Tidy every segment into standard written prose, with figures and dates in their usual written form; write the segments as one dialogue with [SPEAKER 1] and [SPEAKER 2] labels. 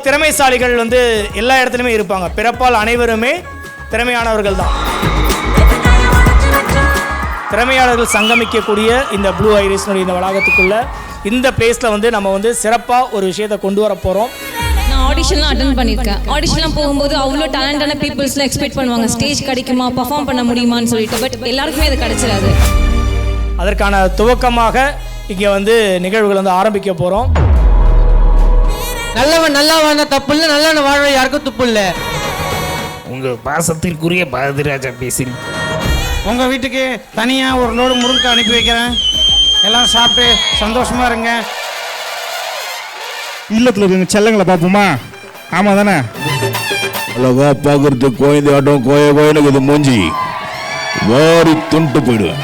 [SPEAKER 1] திறமைசாலிகள் எல்லா இடத்துலையுமே இருப்பாங்க. பிறப்பால் அனைவருமே திறமையானவர்கள் தான். திறமையாளர்கள் சங்கமிக்கக்கூடிய இந்த ப்ளூ ஐரிஸ்னுடைய இந்த வளாகத்துக்குள்ள இந்த பிளேஸில் நம்ம சிறப்பாக ஒரு விஷயத்தை கொண்டு வர போகிறோம்.
[SPEAKER 2] நான் ஆடிஷன்லாம் அட்டன் பண்ணியிருக்கேன். ஆடிஷன்லாம் போகும்போது அவ்வளோ டேலண்டான பீப்புள்ஸ்லாம் எக்ஸ்பெக்ட் பண்ணுவாங்க, ஸ்டேஜ் கிடைக்குமா, பர்ஃபார்ம் பண்ண முடியுமான்னு சொல்லிட்டு. பட் எல்லாருக்குமே அது கிடைச்சிடாது.
[SPEAKER 1] அதற்கான துவக்கமாக இங்கே நிகழ்வுகள் ஆரம்பிக்க போகிறோம்.
[SPEAKER 3] நல்லவன் நல்லா வாழ்ந்த தப்பு இல்லை, நல்லவன் வாழ யாருக்கும் துப்பு இல்லை.
[SPEAKER 4] உங்கள் பாசத்திற்குரிய பாரதிராஜா பேசுகிறேன்.
[SPEAKER 3] உங்கள் வீட்டுக்கு தனியாக ஒரு லோடு முருங்கை அனுப்பி வைக்கிறேன். எல்லாம் சாப்பிட்டு சந்தோஷமாக இருங்க.
[SPEAKER 5] இல்லத்தில் இருக்க செல்லங்களை பார்ப்போமா? ஆமாம் தானே?
[SPEAKER 6] அழகா பார்க்கறது கோயந்து ஆட்டம் கோயிலுக்கு இது மூஞ்சி வாரி துண்டு போயிடுவேன்.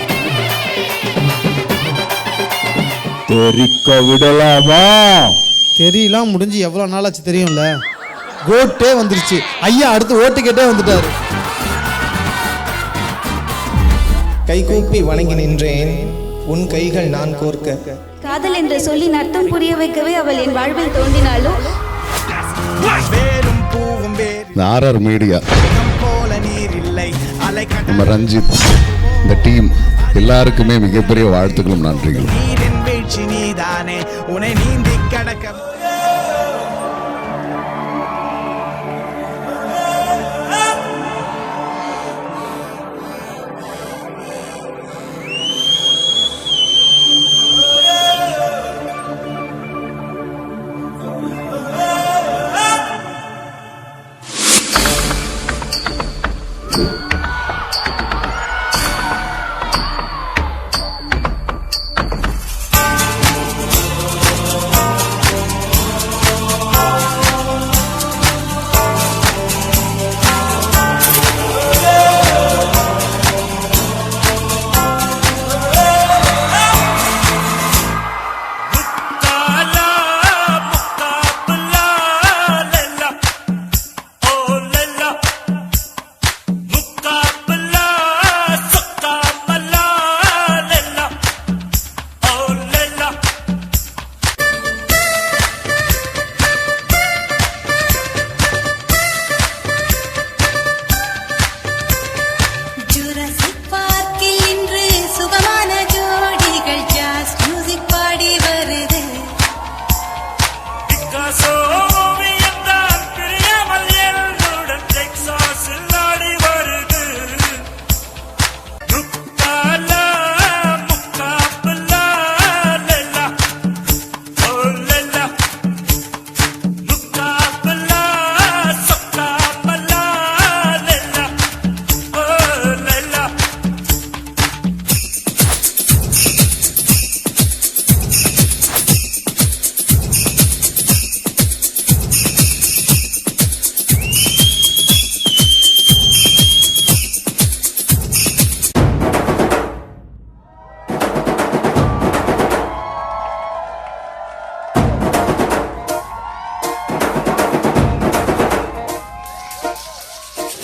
[SPEAKER 6] தெரிக்க விடலாமா?
[SPEAKER 7] தெரியலாம் முடிஞ்சு எவ்வளோ நாளாச்சு தெரியும்ல. கோட்டே வந்துருச்சு. ஐயா அடுத்து ஓட்டு கேட்டே வந்துட்டாரு.
[SPEAKER 8] கைகூப்பி வணங்கி நின்றேன், உன் கைகள் நான் கோர்க்க.
[SPEAKER 9] காதல் என்ற சொல்லி அர்த்தம் புரிய வைக்கவே அவள் என் வாழ்வில் தோன்றினாலும்
[SPEAKER 6] ஆர்ஆர் மீடியா, நம்ம ரஞ்சித், இந்த டீம் எல்லாருக்குமே மிகப்பெரிய வாழ்த்துக்களும் நன்றிகளும்.
[SPEAKER 10] உன்னை நீந்தி கடக்க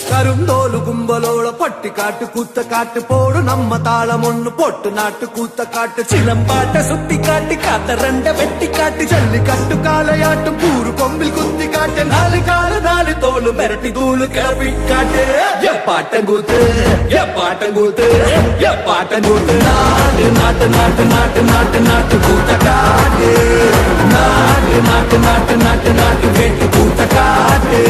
[SPEAKER 10] கருந்தோலு கும்பலோட பட்டி காட்டு கூத்த காட்டு போடு நம்ம தாளம் ஒண்ணு போட்டு நாட்டு கூத்த காட்டு சிலம்பாட்ட சுத்தி காட்டி காத்த ரெண்ட வெட்டி காட்டி ஜல்லி கட்டு காலையாட்டும் கூறு கொம்பில் குத்தி காட்டு நாலு கால நாலு தோலு மிரட்டி தூளு கிளப்பி காட்டு பாட்டங்கூத்து பாட்டங்கூத்து பாட்டங்கூத்து நாடு நாட்டு நாட்டு நாட்டு நாட்டு நாட்டு கூத்த காட்டு நாடு நாட்டு நாட்டு நாட்டு நாட்டு வெட்டி கூத்த காட்டு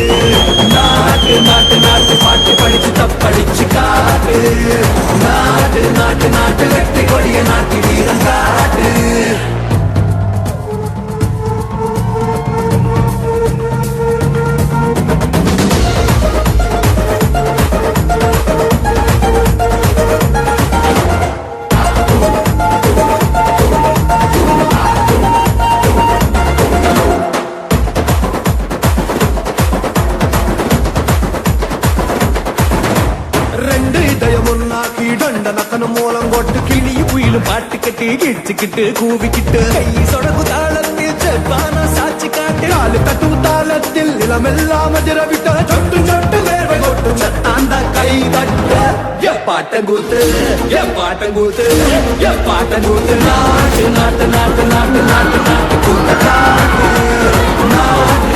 [SPEAKER 10] நாட்டு நாட்டு நாட்டு பாட்டு படிச்சு தப்படிச்சு காட்டு நாட்டு நாட்டு நாட்டு வெற்றி கொடிய நாட்டு வீரம் காட்டு மூலம் கொட்டு கிளி புயிலும் பாட்டு கட்டி கிழிச்சுக்கிட்டு கூவிக்கிட்டு கை சொடகு தாளத்தில் செவ்வான சாட்சி காட்டு காலு தட்டு தாளத்தில் நிலமெல்லாம் அதிரவிட்ட சொட்டு சொட்டு வேர்வை கொட்டும் அந்த கை தட்ட பாட்டங்கூத்து பாட்டங்கூத்து பாட்டங்கூத்து நாட்டு நாட்டு நாட்டு நாட்டு நாட்டு நாட்டு கூத்த காட்டு நாட்டு